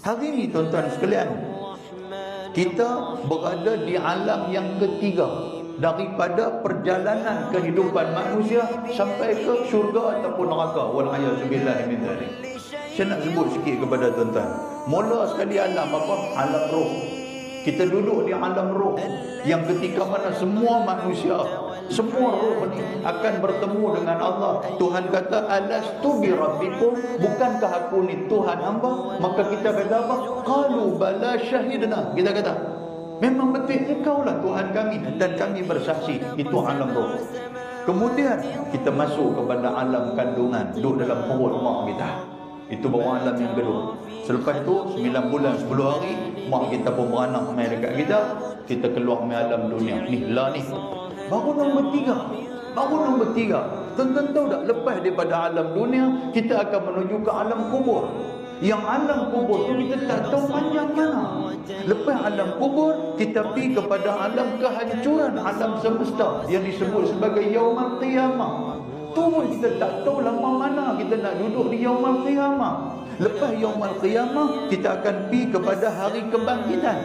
Hari ini tuan-tuan sekalian, kita berada di alam yang ketiga daripada perjalanan kehidupan manusia sampai ke syurga ataupun neraka. Wal'ayazubillah min dzalik. Saya nak sebut sikit kepada tuan-tuan. Mula sekali alam apa? Alam roh. Kita duduk di alam roh yang ketika mana semua manusia, semua roh ni akan bertemu dengan Allah. Tuhan kata, alastu bi rabbikum, bukankah aku ni Tuhan hamba? Maka kita kata apa? Qalu bala syahidna. Kita kata, memang betul engkaulah Tuhan kami dan kami bersaksi. Itu alam roh. Kemudian kita masuk kepada alam kandungan, duduk dalam perut mak kita. Itu baru alam yang kedua. Selepas itu 9 bulan 10 hari mak kita pun beranak mai dekat kita. Kita keluar mai alam dunia. Ni lah ni. Baru nombor 3. Baru nombor 3. Tuan-tuan tahu tak, lepas daripada alam dunia kita akan menuju ke alam kubur. Yang alam kubur tu kita tak tahu panjang mana. Lepas alam kubur kita pergi kepada alam kehancuran, alam semesta yang disebut sebagai yaumul qiyamah. Tu pun kita tak tahu lama mana kita nak duduk di yaumul qiyamah. Lepas yaumul qiyamah kita akan pergi kepada hari kebangkitan.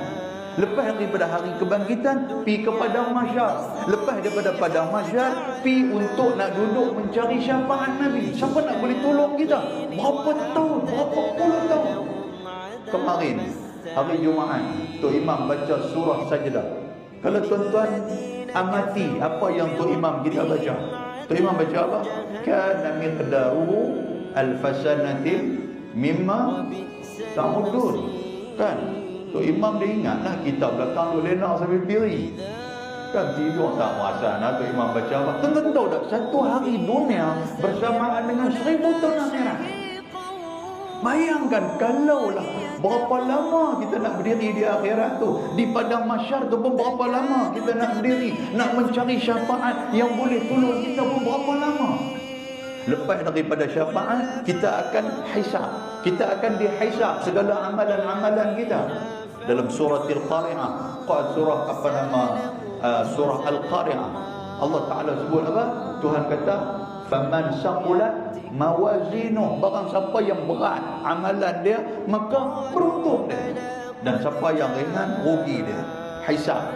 Lepas daripada hari kebangkitan pergi kepada mahsyar. Lepas daripada padang mahsyar pergi untuk nak duduk mencari syafaat Nabi. Siapa nak boleh tolong kita? Berapa tahun? Berapa puluh tahun? Kemarin hari Jumaat Tok Imam baca surah Sajdah. Kalau tuan-tuan amati apa yang Tok Imam kita baca, Tok Imam baca apa? Kana miqdaruhu alfasanatin mimma ta'udun. Kan? Tok Imam dia ingatlah kita belakang tu lenak sampai piri. Kan tidur tak perasan Tok Imam baca apa? Tuan-tuan tahu tak? Satu hari dunia bersamaan dengan 1000 tahun akhirat. Bayangkan kalaulah berapa lama kita nak berdiri di akhirat tu. Di padang mahsyar tu pun berapa lama kita nak berdiri, nak mencari syafaat yang boleh tolong kita pun berapa lama. Lepas daripada syafaat kita akan hisab. Kita akan dihisab segala amalan-amalan kita. Dalam surah Al-Qari'ah, surah apa nama, surah Al-Qari'ah, Allah Ta'ala sebut apa? Tuhan kata, faman saqulat mawazinu, barang siapa yang berat amalan dia maka beruntung dia, dan siapa yang ringan rugi dia. Hisab.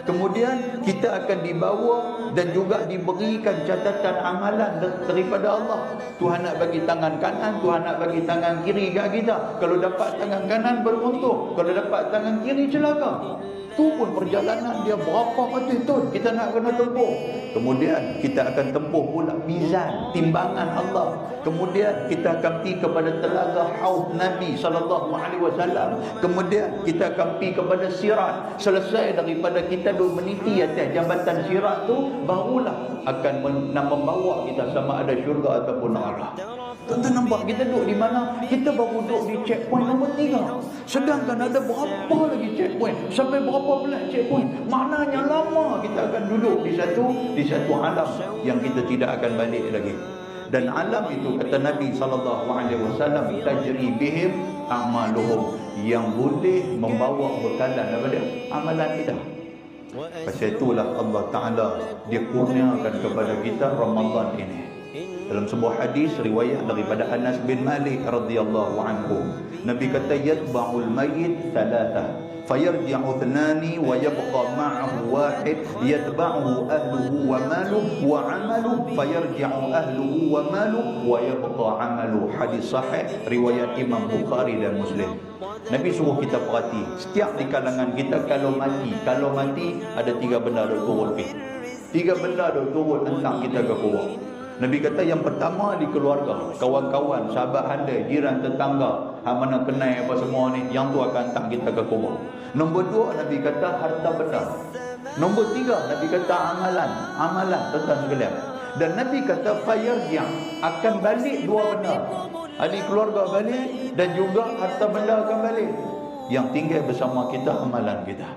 Kemudian kita akan dibawa dan juga diberikan catatan amalan daripada Allah. Tuhan nak bagi tangan kanan, Tuhan nak bagi tangan kiri kat kita. Kalau dapat tangan kanan beruntung, kalau dapat tangan kiri celaka. Tu pun perjalanan dia berapa ratus tahun kita nak kena tempuh. Kemudian kita akan tempuh pula mizan, timbangan Allah. Kemudian kita akan pergi kepada telaga haud Nabi SAW. Kemudian kita akan pergi kepada sirat. Selesai daripada kita duduk meniti atas jambatan sirat tu, barulah akan membawa kita sama ada syurga ataupun neraka. Tuan-tuan nampak kita duduk di mana? Kita baru duduk di checkpoint nombor 3. Sedangkan ada berapa lagi checkpoint? Sampai berapa belas checkpoint? Maknanya lama kita akan duduk di satu alam yang kita tidak akan balik lagi. Dan alam itu kata Nabi SAW, tajri bihim a'maluhum, yang boleh membawa bekalan daripada amalan kita. Pasal itulah Allah Ta'ala dia kurniakan kepada kita Ramadan ini. Dalam sebuah hadis riwayat daripada Anas bin Malik radhiyallahu anhu, Nabi kata yatba'ul mayyit thalatha fayarji'u thnani wa yabqa ma'ahu wahid yatba'uhu ahluhu wa maluhu wa 'amaluhu fayarji'u ahluhu wa maluhu wa yabqa 'amaluhu. Hadis sahih riwayat Imam Bukhari dan Muslim. Nabi suruh kita perhati, setiap di kalangan kita kalau mati ada 3 benda duk turun pi. 3 benda duk turun tentang kita ke kubur. Nabi kata yang pertama di keluarga, kawan-kawan, sahabat handai, jiran, tetangga, hang mana kenal apa semua ni, yang tu akan hantar kita ke kubur. Nombor 2 Nabi kata harta benda. Nombor 3 Nabi kata amalan tuan-tuan sekalian. Dan Nabi kata fayarji', akan balik 2 benda. Ahli keluarga balik dan juga harta benda akan balik. Yang tinggal bersama kita amalan kita.